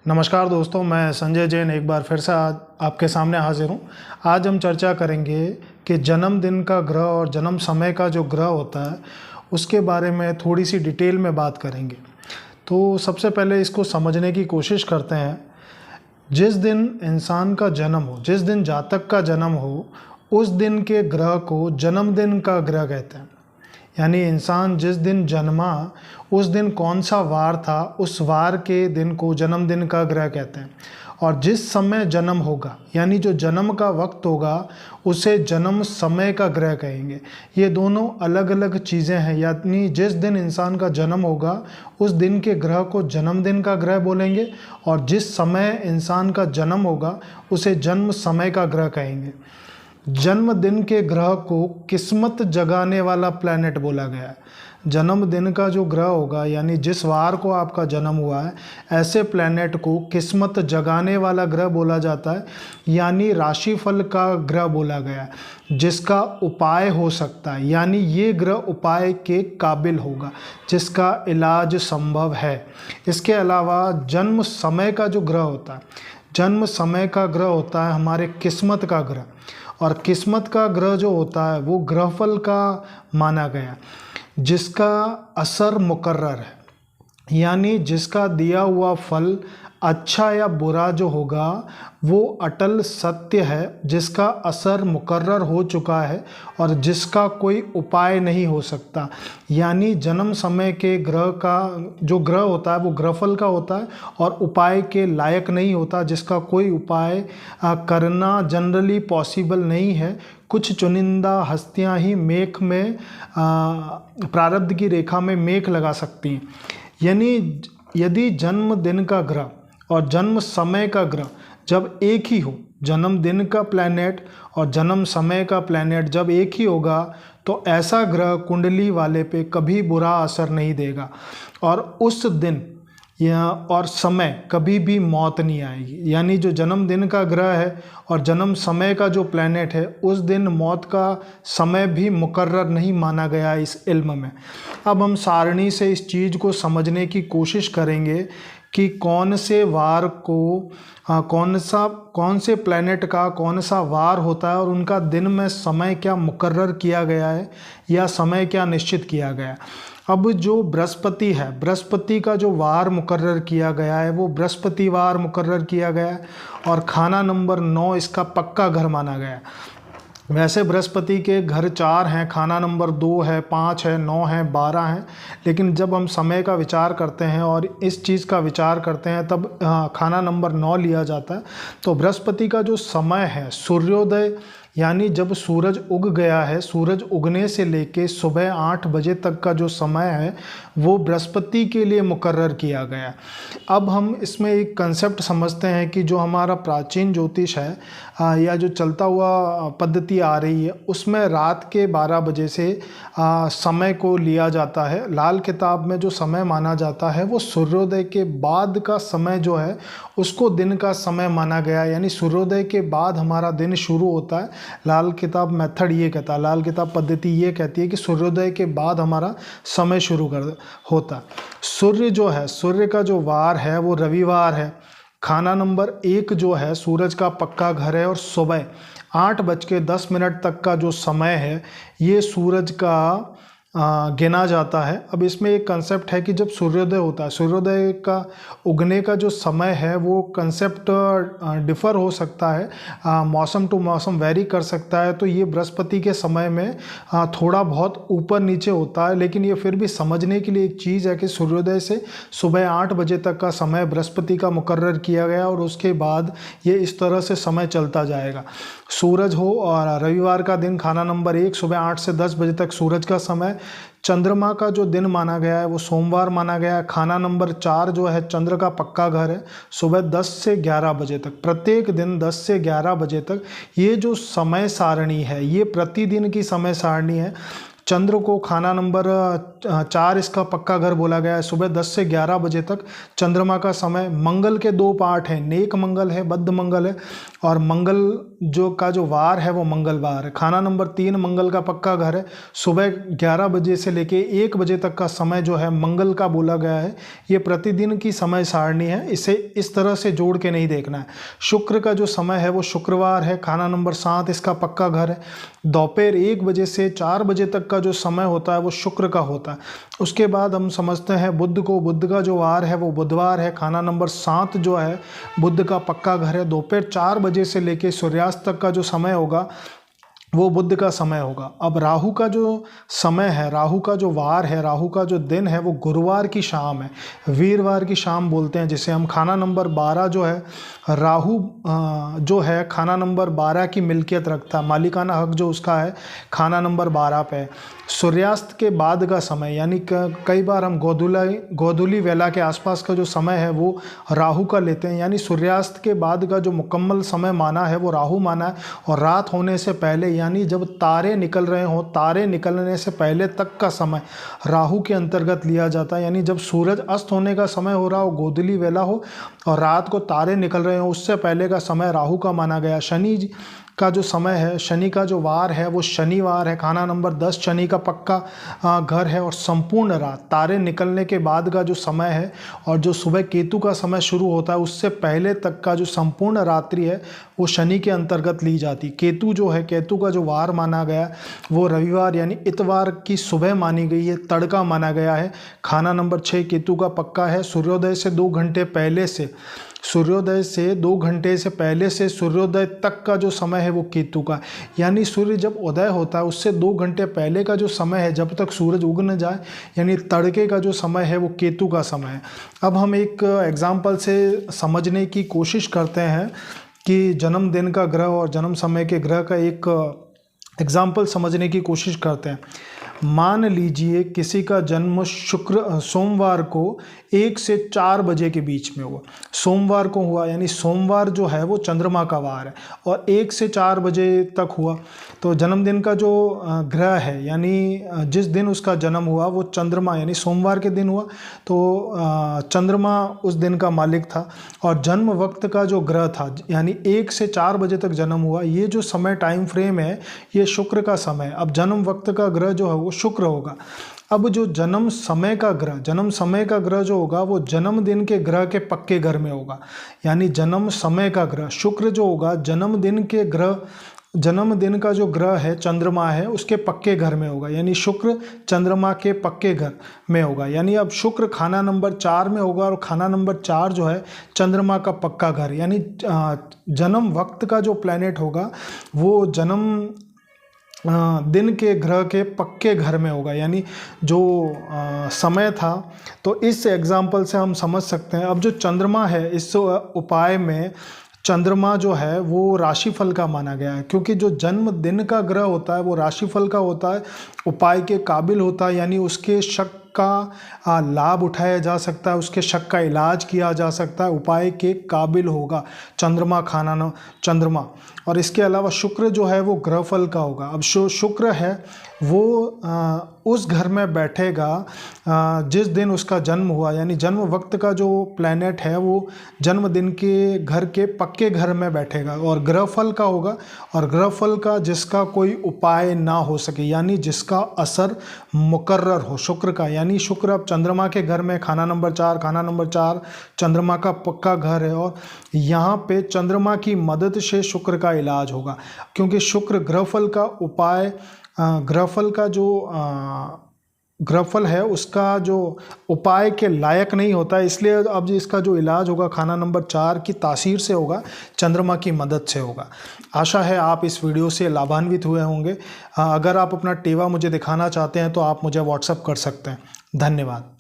नमस्कार दोस्तों, मैं संजय जैन एक बार फिर से आज आपके सामने हाजिर हूँ। आज हम चर्चा करेंगे कि जन्मदिन का ग्रह और जन्म समय का जो ग्रह होता है उसके बारे में थोड़ी सी डिटेल में बात करेंगे। तो सबसे पहले इसको समझने की कोशिश करते हैं। जिस दिन इंसान का जन्म हो, जिस दिन जातक का जन्म हो, उस दिन के ग्रह को जन्मदिन का ग्रह कहते हैं। यानी इंसान जिस दिन जन्मा उस दिन कौन सा वार था, उस वार के दिन को जन्मदिन का ग्रह कहते हैं। और जिस समय जन्म होगा यानी जो जन्म का वक्त होगा उसे जन्म समय का ग्रह कहेंगे। ये दोनों अलग अलग चीज़ें हैं। यानी जिस दिन इंसान का जन्म होगा उस दिन के ग्रह को जन्मदिन का ग्रह बोलेंगे और जिस समय इंसान का जन्म होगा उसे जन्म समय का ग्रह कहेंगे। जन्मदिन के ग्रह को किस्मत जगाने वाला प्लैनेट बोला गया है। जन्मदिन का जो ग्रह होगा यानी जिस वार को आपका जन्म हुआ है, ऐसे प्लैनेट को किस्मत जगाने वाला ग्रह बोला जाता है। यानी राशिफल का ग्रह बोला गया है, जिसका उपाय हो सकता है। यानी ये ग्रह उपाय के काबिल होगा, जिसका इलाज संभव है। इसके अलावा जन्म समय का जो ग्रह होता है, जन्म समय का ग्रह होता है हमारे किस्मत का ग्रह। और किस्मत का ग्रह जो होता है वो ग्रहफल का माना गया, जिसका असर मुकर्रर है। यानी जिसका दिया हुआ फल अच्छा या बुरा जो होगा वो अटल सत्य है, जिसका असर मुकर्रर हो चुका है और जिसका कोई उपाय नहीं हो सकता। यानी जन्म समय के ग्रह का जो ग्रह होता है वो ग्रहफल का होता है और उपाय के लायक नहीं होता, जिसका कोई उपाय करना जनरली पॉसिबल नहीं है। कुछ चुनिंदा हस्तियां ही मेख में प्रारब्ध की रेखा में मेख लगा सकती हैं। यानी यदि जन्मदिन का ग्रह और जन्म समय का ग्रह जब एक ही हो, जन्मदिन का प्लैनेट और जन्म समय का प्लैनेट जब एक ही होगा तो ऐसा ग्रह कुंडली वाले पे कभी बुरा असर नहीं देगा और उस दिन और समय कभी भी मौत नहीं आएगी। यानी जो जन्मदिन का ग्रह है और जन्म समय का जो प्लैनेट है उस दिन मौत का समय भी मुकर्रर नहीं माना गया इस इल्म में। अब हम सारणी से इस चीज़ को समझने की कोशिश करेंगे कि कौन से वार को कौन से प्लैनेट का कौन सा वार होता है और उनका दिन में समय क्या मुकर्रर किया गया है या समय क्या निश्चित किया गया है। अब जो बृहस्पति है, बृहस्पति का जो वार मुकर्रर किया गया है वो बृहस्पतिवार मुकर्रर किया गया है और खाना नंबर 9 इसका पक्का घर माना गया है। वैसे बृहस्पति के घर 4 हैं, खाना नंबर 2 है, 5 है, 9 है, 12 हैं। लेकिन जब हम समय का विचार करते हैं और इस चीज़ का विचार करते हैं तब खाना नंबर 9 लिया जाता है। तो बृहस्पति का जो समय है सूर्योदय यानी जब सूरज उग गया है, सूरज उगने से लेके सुबह 8 बजे तक का जो समय है वो बृहस्पति के लिए मुकर्रर किया गया। अब हम इसमें एक कंसेप्ट समझते हैं कि जो हमारा प्राचीन ज्योतिष है या जो चलता हुआ पद्धति आ रही है उसमें रात के 12 बजे से समय को लिया जाता है। लाल किताब में जो समय माना जाता है वो सूर्योदय के बाद का समय जो है उसको दिन का समय माना गया। यानी सूर्योदय के बाद हमारा दिन शुरू होता है। लाल किताब मेथड ये कहता है, लाल किताब पद्धति ये कहती है कि सूर्योदय के बाद हमारा समय शुरू होता है। सूर्य जो है, सूर्य का जो वार है वो रविवार है। खाना नंबर 1 जो है सूरज का पक्का घर है और सुबह 8:10 तक का जो समय है ये सूरज का गिना जाता है। अब इसमें एक कंसेप्ट है कि जब सूर्योदय होता है, सूर्योदय का उगने का जो समय है वो कंसेप्ट डिफ़र हो सकता है, मौसम टू मौसम वेरी कर सकता है। तो ये बृहस्पति के समय में थोड़ा बहुत ऊपर नीचे होता है, लेकिन ये फिर भी समझने के लिए एक चीज़ है कि सूर्योदय से सुबह 8 बजे तक का समय बृहस्पति का मुकर्रर किया गया और उसके बाद ये इस तरह से समय चलता जाएगा। सूरज हो और रविवार का दिन खाना नंबर 1 सुबह 8 से 10 बजे तक सूरज का समय। चंद्रमा का जो दिन माना गया है वो सोमवार माना गया है। खाना नंबर 4 जो है चंद्र का पक्का घर है, सुबह 10 से 11 बजे तक, प्रत्येक दिन 10 से 11 बजे तक। ये जो समय सारणी है ये प्रतिदिन की समय सारणी है। चंद्र को खाना नंबर 4 इसका पक्का घर बोला गया है। सुबह 10 से 11 बजे तक चंद्रमा का समय। मंगल के 2 पार्ट हैं, नेक मंगल है, बद्ध मंगल है, और मंगल जो वार है वो मंगलवार है। खाना नंबर 3 मंगल का पक्का घर है। सुबह 11 बजे से लेके 1 बजे तक का समय जो है मंगल का बोला गया है। ये प्रतिदिन की समय सारणी है, इसे इस तरह से जोड़ के नहीं देखना है। शुक्र का जो समय है वो शुक्रवार है। खाना नंबर 7 इसका पक्का घर है। दोपहर 1 बजे से 4 बजे तक का जो समय होता है वो शुक्र का होता है। उसके बाद हम समझते हैं बुध को। बुध का जो वार है वो बुधवार है। खाना नंबर 7 जो है बुध का पक्का घर है। दोपहर 4 बजे से लेके सूर्यास्त तक का जो समय होगा वो बुध का समय होगा। अब राहु का जो समय है, राहु का जो वार है, राहु का जो दिन है वो गुरुवार की शाम है, वीरवार की शाम बोलते हैं जिसे हम। खाना नंबर 12 जो है राहु जो है खाना नंबर 12 की मिल्कियत रखता है, मालिकाना हक जो उसका है खाना नंबर 12 पे। सूर्यास्त के बाद का समय यानी कई बार हम गोधूली वेला के आसपास का जो समय है वो राहु का लेते हैं, यानी सूर्यास्त के बाद का जो मुकम्मल समय माना है वो राहु माना है। और रात होने से पहले यानी जब तारे निकल रहे हों, तारे निकलने से पहले तक का समय राहु के अंतर्गत लिया जाता है। यानी जब सूरज अस्त होने का समय हो रहा हो, गोधूली वेला हो, और रात को तारे निकल रहे हो, उससे पहले का समय राहु का माना गया। शनि का जो समय है, शनि का जो वार है वो शनिवार है। खाना नंबर 10 शनि का पक्का घर है। और संपूर्ण रात तारे निकलने के बाद का जो समय है और जो सुबह केतु का समय शुरू होता है उससे पहले तक का जो संपूर्ण रात्रि है वो शनि के अंतर्गत ली जाती। केतु जो है, केतु का जो वार माना गया वो रविवार यानी इतवार की सुबह मानी गई है, तड़का माना गया है। खाना नंबर 6 केतु का पक्का है। सूर्योदय से 2 घंटे पहले से, सूर्योदय से 2 घंटे से पहले से सूर्योदय तक का जो समय है वो केतु का, यानी सूर्य जब उदय होता है उससे 2 घंटे पहले का जो समय है जब तक सूरज उग न जाए, यानी तड़के का जो समय है वो केतु का समय है। अब हम एक एग्जाम्पल से समझने की कोशिश करते हैं कि जन्मदिन का ग्रह और जन्म समय के ग्रह का एक एग्जाम्पल समझने की कोशिश करते हैं। मान लीजिए किसी का जन्म सोमवार को 1 से 4 बजे के बीच में हुआ, सोमवार को हुआ, यानी सोमवार जो है वो चंद्रमा का वार है, और 1 से 4 बजे तक हुआ। तो जन्मदिन का जो ग्रह है यानी जिस दिन उसका जन्म हुआ वो चंद्रमा यानी सोमवार के दिन हुआ, तो चंद्रमा उस दिन का मालिक था। और जन्म वक्त का जो ग्रह था यानी 1 से 4 बजे तक जन्म हुआ, ये जो समय टाइम फ्रेम है ये शुक्र का समय। अब जन्म वक्त का ग्रह जो है वो शुक्र होगा। अब जो जन्म समय का ग्रह जो होगा वो जन्मदिन के ग्रह के पक्के घर में होगा, यानी जन्म समय का ग्रह शुक्र जो होगा जन्मदिन के ग्रह, जन्मदिन का जो ग्रह है चंद्रमा है उसके पक्के घर में होगा, यानी शुक्र चंद्रमा के पक्के घर में होगा। यानी अब शुक्र खाना नंबर 4 में होगा, और खाना नंबर 4 जो है चंद्रमा का पक्का घर, यानी जन्म वक्त का जो प्लैनेट होगा वो जन्म दिन के ग्रह के पक्के घर में होगा, यानी जो समय था। तो इस एग्जाम्पल से हम समझ सकते हैं। अब जो चंद्रमा है इस उपाय में चंद्रमा जो है वो राशिफल का माना गया है, क्योंकि जो जन्म दिन का ग्रह होता है वो राशिफल का होता है, उपाय के काबिल होता है, यानी उसके शक का लाभ उठाया जा सकता है, उसके शक का इलाज किया जा सकता है, उपाय के काबिल होगा चंद्रमा खाना चंद्रमा। और इसके अलावा शुक्र जो है वो ग्रहफल का होगा। अब शुक्र है वो उस घर में बैठेगा जिस दिन उसका जन्म हुआ, यानी जन्म वक्त का जो प्लैनेट है वो जन्मदिन के घर के पक्के घर में बैठेगा, और ग्रहफल का होगा। और ग्रहफल का जिसका कोई उपाय ना हो सके, यानी जिसका असर मुकर्रर हो शुक्र का, यानी शुक्र अब चंद्रमा के घर में खाना नंबर 4 चंद्रमा का पक्का घर है, और यहाँ पे चंद्रमा की मदद से शुक्र का इलाज होगा, क्योंकि शुक्र ग्रहफल का उपाय, ग्रहफल का जो ग्रहफल है उसका जो उपाय के लायक नहीं होता, इसलिए अब इसका जो इलाज होगा खाना नंबर 4 की तासीर से होगा, चंद्रमा की मदद से होगा। आशा है आप इस वीडियो से लाभान्वित हुए होंगे। अगर आप अपना टेवा मुझे दिखाना चाहते हैं तो आप मुझे व्हाट्सएप कर सकते हैं। धन्यवाद।